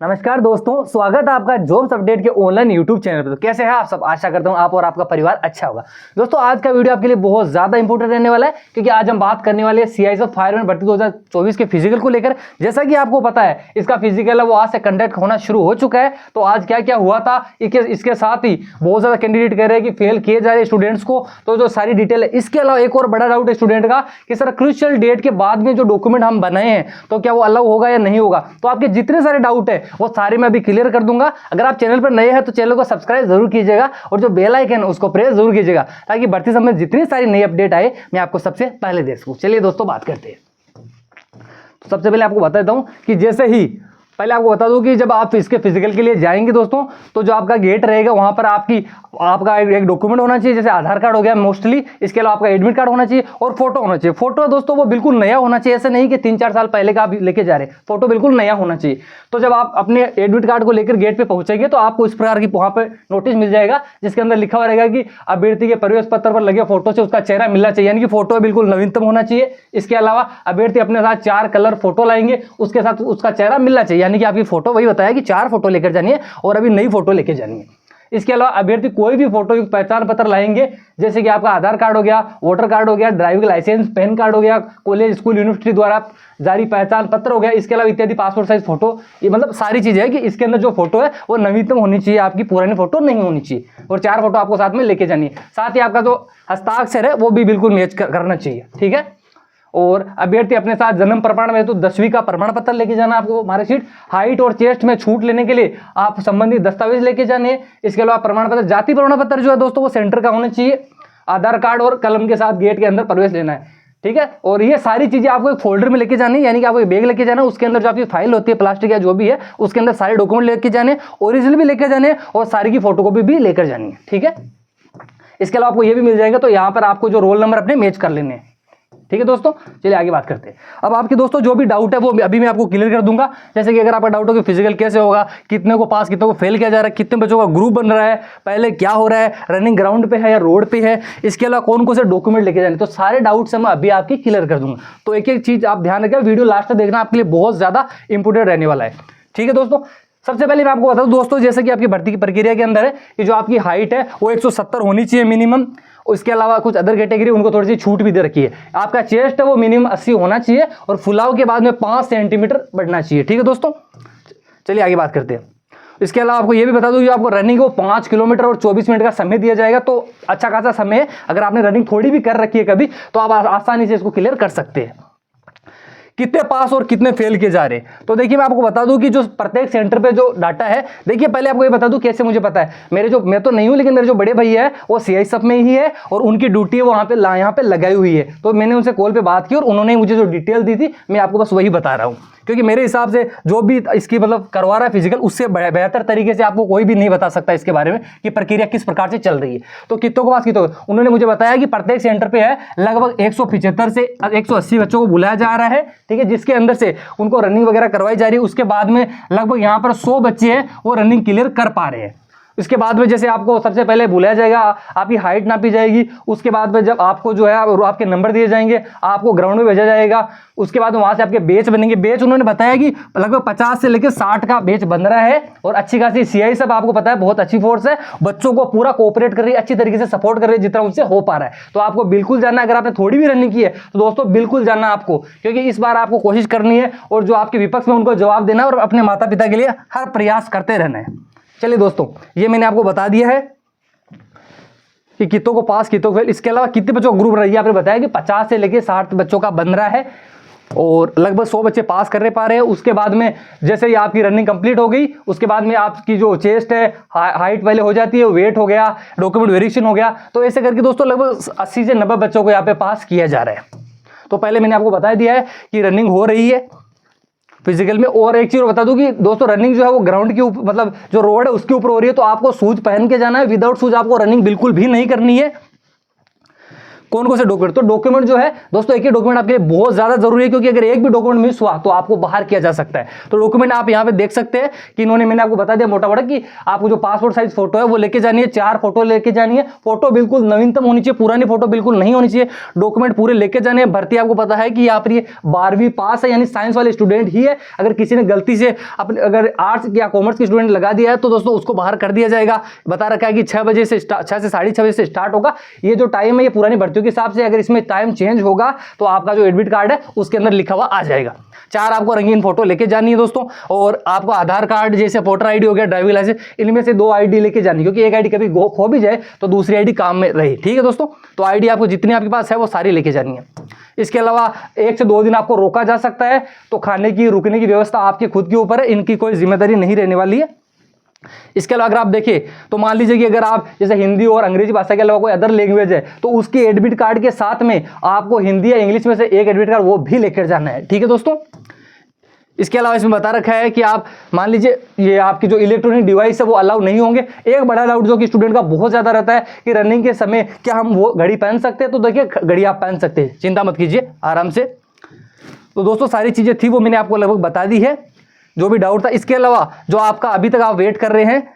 नमस्कार दोस्तों, स्वागत है आपका जॉब्स अपडेट के ऑनलाइन यूट्यूब चैनल पर। तो कैसे हैं आप सब? आशा करता हूं आप और आपका परिवार अच्छा होगा। दोस्तों आज का वीडियो आपके लिए बहुत ज्यादा इंपॉर्टेंट रहने वाला है, क्योंकि आज हम बात करने वाले हैं सीआईएसएफ फायरमैन भर्ती 2024 के फिजिकल को लेकर। जैसा कि आपको पता है इसका फिजिकल है वो आज से कंडक्ट होना शुरू हो चुका है। तो आज क्या क्या हुआ था इसके साथ ही बहुत ज्यादा कैंडिडेट कह रहे हैं कि फेल किए जा रहे स्टूडेंट्स को, तो जो सारी डिटेल है। इसके अलावा एक और बड़ा डाउट है स्टूडेंट का कि सर क्रूशियल डेट के बाद में जो डॉक्यूमेंट हम बनाए हैं तो क्या वो अलाउ होगा या नहीं होगा। तो आपके जितने सारे डाउट है वो सारे मैं अभी क्लियर कर दूंगा। अगर आप चैनल पर नए हैं तो चैनल को सब्सक्राइब जरूर कीजिएगा और जो बेल आइकन है उसको प्रेस जरूर कीजिएगा, ताकि भर्ती संबंधित जितनी सारी नई अपडेट आए मैं आपको सबसे पहले दे सकूं। चलिए दोस्तों बात करते हैं। तो सबसे पहले आपको बता देता हूं कि जैसे ही पहले आपको बता दूं कि जब आप इसके फिजिकल के लिए जाएंगे दोस्तों, तो जो आपका गेट रहेगा वहां पर आपका एक डॉक्यूमेंट होना चाहिए, जैसे आधार कार्ड हो गया मोस्टली। इसके अलावा आपका एडमिट कार्ड होना चाहिए और फोटो होना चाहिए। फोटो दोस्तों वो बिल्कुल नया होना चाहिए, ऐसे नहीं कि 3-4 साल पहले का आप लेके जा रहे हैं। फोटो बिल्कुल नया होना चाहिए। तो जब आप अपने एडमिट कार्ड को लेकर गेट पे पहुंचेंगे तो आपको इस प्रकार की वहां पर नोटिस मिल जाएगा, जिसके अंदर लिखा हुआ रहेगा कि अभ्यर्थी के प्रवेश पत्र पर लगे फोटो से उसका चेहरा मिलना चाहिए, यानी कि फोटो बिल्कुल नवीनतम होना चाहिए। इसके अलावा अभ्यर्थी अपने साथ 4 कलर फोटो लाएंगे, उसके साथ उसका चेहरा मिलना चाहिए, यानी कि आपकी फोटो वही बताया कि 4 फोटो लेकर जानी है और अभी नई फोटो लेकर जानी है। इसके अलावा अभ्यर्थी कोई भी फोटो युक्त पहचान पत्र लाएंगे, जैसे कि आपका आधार कार्ड हो गया, वोटर कार्ड हो गया, ड्राइविंग लाइसेंस, पैन कार्ड हो गया, कॉलेज स्कूल यूनिवर्सिटी द्वारा जारी पहचान पत्र हो गया। इसके अलावा इत्यादि पासपोर्ट साइज फोटो, ये मतलब सारी चीजें है कि इसके अंदर जो फोटो है वो नवीनतम होनी चाहिए, आपकी पुरानी फोटो नहीं होनी चाहिए। और 4 फोटो आपको साथ में लेके जानी है। साथ ही आपका जो हस्ताक्षर है वो भी बिल्कुल मैच करना चाहिए, ठीक है। और अभ्यर्थी अपने साथ जन्म प्रमाण में तो 10वीं का प्रमाण पत्र लेके जाना, आपको मार्कशीट। हाइट और चेस्ट में छूट लेने के लिए आप संबंधित दस्तावेज लेके जाने। इसके अलावा प्रमाण पत्र, जाति प्रमाण पत्र जो है दोस्तों वो सेंटर का होना चाहिए। आधार कार्ड और कलम के साथ गेट के अंदर प्रवेश लेना है, ठीक है। और ये सारी चीजें आपको एक फोल्डर में लेके जानी है, यानी कि आपको एक बैग लेके जाना है। उसके अंदर जो आपकी फाइल होती है प्लास्टिक या जो भी है, उसके अंदर सारे डॉक्यूमेंट लेके जाने, ओरिजिनल भी लेके जाने और सारी की फोटोकॉपी भी लेकर जानी है, ठीक है। इसके अलावा आपको ये भी मिल जाएगा, तो यहाँ पर आपको जो रोल नंबर अपने मैच कर लेने हैं, ठीक है दोस्तों। चलिए आगे बात करते हैं। अब आपके दोस्तों जो भी डाउट है वो अभी मैं आपको क्लियर कर दूंगा। जैसे कि अगर आपका डाउट हो कि फिजिकल कैसे होगा, कितने को पास कितने को फेल किया जा रहा है, कितने बच्चों का ग्रुप बन रहा है, पहले क्या हो रहा है, रनिंग ग्राउंड पे है या रोड पे है, इसके अलावा कौन कौन से डॉक्यूमेंट लेके जाने, तो सारे डाउट्स मैं अभी आपके क्लियर कर दूंगा। तो एक एक चीज आप ध्यान रखें, वीडियो लास्ट तक देखना, आपके लिए बहुत ज्यादा इंपोर्टेंट रहने वाला है, ठीक है दोस्तों। सबसे पहले मैं आपको बता दूं दोस्तों, जैसे कि आपकी भर्ती की प्रक्रिया के अंदर है कि जो आपकी हाइट है वो 170 होनी चाहिए मिनिमम। इसके अलावा कुछ अदर कैटेगरी उनको थोड़ी सी छूट भी दे रखी है। आपका चेस्ट है वो मिनिमम 80 होना चाहिए और फुलाव के बाद में 5 सेंटीमीटर बढ़ना चाहिए, ठीक है दोस्तों। चलिए आगे बात करते हैं। इसके अलावा आपको ये भी बता दूं कि आपको रनिंग को 5 किलोमीटर और 24 मिनट का समय दिया जाएगा, तो अच्छा खासा समय है। अगर आपने रनिंग थोड़ी भी कर रखी है कभी तो आप आसानी से इसको क्लियर कर सकते हैं। कितने पास और कितने फेल किए जा रहे हैं, तो देखिए मैं आपको बता दूं कि जो प्रत्येक सेंटर पे जो डाटा है, देखिए पहले आपको ये बता दूं कैसे मुझे पता है। मैं तो नहीं हूं, लेकिन मेरे जो बड़े भैया है वो सीआईएसएफ में ही है और उनकी ड्यूटी वहां पे यहाँ पे लगाई हुई है। तो मैंने उनसे कॉल पे बात की और उन्होंने मुझे जो डिटेल दी थी मैं आपको बस वही बता रहा हूँ, क्योंकि मेरे हिसाब से जो भी इसकी मतलब करवा रहा है फिजिकल, उससे बेहतर तरीके से आपको कोई भी नहीं बता सकता इसके बारे में कि प्रक्रिया किस प्रकार से चल रही है। तो कितनों के पास कितनों, उन्होंने मुझे बताया कि प्रत्येक सेंटर पे है लगभग 175 से 180 बच्चों को बुलाया जा रहा है, ठीक है, जिसके अंदर से उनको रनिंग वगैरह करवाई जा रही है। उसके बाद में लगभग यहाँ पर 100 बच्चे हैं वो रनिंग क्लियर कर पा रहे हैं। इसके बाद में जैसे आपको सबसे पहले बुलाया जाएगा, आपकी हाइट नापी जाएगी। उसके बाद में जब आपको जो है आपके नंबर दिए जाएंगे, आपको ग्राउंड में भेजा जाएगा। उसके बाद वहां से आपके बेच बनेंगे। बेच उन्होंने बताया कि लगभग 50 से लेकर 60 का बेच बन रहा है और अच्छी खासी सीआईएसएफ आपको पता है बहुत अच्छी फोर्स है, बच्चों को पूरा कोऑपरेट कर रही है, अच्छी तरीके से सपोर्ट कर रही है जितना उनसे हो पा रहा है। तो आपको बिल्कुल जानना, अगर आपने थोड़ी भी रनिंग की है तो दोस्तों बिल्कुल जानना आपको, क्योंकि इस बार आपको कोशिश करनी है और जो आपके विपक्ष में उनको जवाब देना और अपने माता पिता के लिए हर प्रयास करते रहना है। चलिए दोस्तों ये मैंने आपको बता दिया है कि कितनों को पास कितनों को फेल। इसके अलावा कितने बच्चों का ग्रुप रही है, आपने बताया कि 50 से लेकर 60 बच्चों का बन रहा है और लगभग 100 बच्चे पास कर पा रहे हैं। उसके बाद में जैसे ही आपकी रनिंग कंप्लीट हो गई, उसके बाद में आपकी जो चेस्ट है हाइट पहले हो जाती है, वेट हो गया, डॉक्यूमेंट वेरिफिकेशन हो गया। तो ऐसे करके दोस्तों लगभग 80 से 90 बच्चों को यहाँ पे पास किया जा रहा है। तो पहले मैंने आपको बता दिया है कि रनिंग हो रही है फिजिकल में। और एक चीज बता दूं कि दोस्तों रनिंग जो है वो ग्राउंड के ऊपर, मतलब जो रोड है उसके ऊपर हो रही है, तो आपको शूज पहन के जाना है। विदाउट शूज आपको रनिंग बिल्कुल भी नहीं करनी है। कौन कौन से डॉक्यूमेंट, तो डॉक्यूमेंट जो है दोस्तों एक ही डॉक्यूमेंट आपके लिए बहुत ज्यादा जरूरी है, क्योंकि अगर एक भी डॉक्यूमेंट मिस हुआ तो आपको बाहर किया जा सकता है। तो डॉक्यूमेंट आप यहाँ पे देख सकते हैं कि इन्होंने, मैंने आपको बता दिया मोटा मोटा कि आपको जो पासपोर्ट साइज फोटो है वो लेके जानी है, 4 फोटो लेके जानी है। फोटो बिल्कुल नवीनतम होनी चाहिए, पुरानी फोटो बिल्कुल नहीं होनी चाहिए। डॉक्यूमेंट पूरे लेके जाने हैं। भर्ती आपको पता है कि यहाँ पर ये 12वीं पास है, यानी साइंस वाले स्टूडेंट ही है। अगर किसी ने गलती से अपने अगर आर्ट्स या कॉमर्स के स्टूडेंट लगा दिया है तो दोस्तों उसको बाहर कर दिया जाएगा। बता रखा है कि 6 बजे से 6 से 6:30 बजे से स्टार्ट होगा। ये जो टाइम है ये पुरानी भर्तियों के हिसाब से, अगर इसमें टाइम चेंज होगा तो आपका जो एडमिट कार्ड है उसके अंदर लिखा हुआ आ जाएगा। 4 आपको रंगीन फोटो लेके जानी है दोस्तों, और आपको आधार कार्ड जैसे वोटर आईडी हो गया, ड्राइविंग लाइसेंस, इनमें से 2 आईडी लेके जानी, क्योंकि एक आईडी कभी खो भी जाए तो दूसरी आईडी काम में रहे। ठीक है दोस्तों, तो आईडी आपको जितनी आपके पास है वो सारी लेके जानी है। इसके अलावा 1 से 2 दिन आपको रोका जा सकता है, तो खाने की रुकने की व्यवस्था आपके खुद के ऊपर है, इनकी कोई जिम्मेदारी नहीं रहने वाली है। इसके अलावा अगर आप देखें तो मान लीजिए कि अगर आप जैसे हिंदी और अंग्रेजी भाषा के अलावा कोई अदर लैंग्वेज है तो उसके एडमिट कार्ड के साथ में आपको हिंदी या इंग्लिश में से एक एडमिट कार्ड वो भी लेकर जाना है। ठीक है दोस्तों, इसके अलावा इसमें बता रखा है कि आप मान लीजिए ये आपकी जो इलेक्ट्रॉनिक डिवाइस है वो अलाउ नहीं होंगे। एक बड़ा डाउट जो कि स्टूडेंट का बहुत ज्यादा रहता है कि रनिंग के समय क्या हम वो घड़ी पहन सकते हैं, तो देखिए घड़ी आप पहन सकते हैं, चिंता मत कीजिए आराम से। तो दोस्तों सारी चीजें थी वो मैंने आपको लगभग बता दी है, जो भी डाउट था। इसके अलावा जो आपका अभी तक आप वेट कर रहे हैं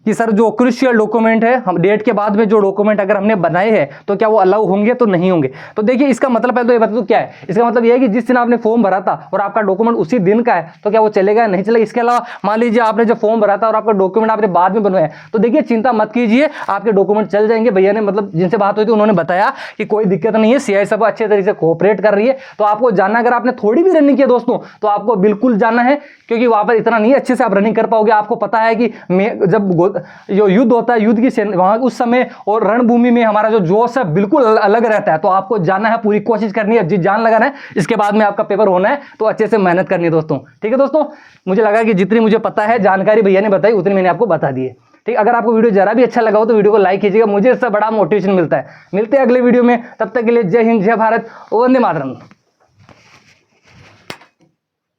कि सर जो क्रूशियल डॉक्यूमेंट है, हम डेट के बाद में जो डॉक्यूमेंट अगर हमने बनाए हैं तो क्या वो अलाउ होंगे तो नहीं होंगे। तो देखिए इसका मतलब है, तो ये बता दो क्या है इसका मतलब, ये है कि जिस दिन आपने फॉर्म भरा था और आपका डॉक्यूमेंट उसी दिन का है तो क्या वो चलेगा नहीं चलेगा। इसके अलावा मान लीजिए आपने जो फॉर्म भरा था और आपका डॉक्यूमेंट आपने बाद में बनवाया, तो देखिए चिंता मत कीजिए, आपके डॉक्यूमेंट चल जाएंगे। भैया ने मतलब जिनसे बात हुई थी उन्होंने बताया कि कोई दिक्कत नहीं है, सीआई सब अच्छे तरीके से कोऑपरेट कर रही है। तो आपको जानना, अगर आपने थोड़ी भी रनिंग किया दोस्तों तो आपको बिल्कुल जानना है, क्योंकि वहां पर इतना नहीं अच्छे से आप रनिंग कर पाओगे। आपको पता है कि जब जो युद्ध होता है, युद्ध की वहां उस समय और रणभूमि में हमारा जो जोश है बिल्कुल अलग रहता है। तो आपको जानना है, पूरी कोशिश करनी है, जी जान लगाना है, इसके बाद में आपका पेपर होना है, तो अच्छे से मेहनत करनी है दोस्तों। ठीक है दोस्तों, मुझे लगा कि जितनी मुझे पता है जानकारी भैया ने बताई उतनी मैंने आपको बता दी है। ठीक, अगर आपको वीडियो जरा भी अच्छा लगा हो तो वीडियो को लाइक कीजिएगा, मुझे इससे बड़ा मोटिवेशन मिलता है। मिलते हैं अगले वीडियो में, तब तक के लिए जय हिंद, जय भारत, वंदे मातरम।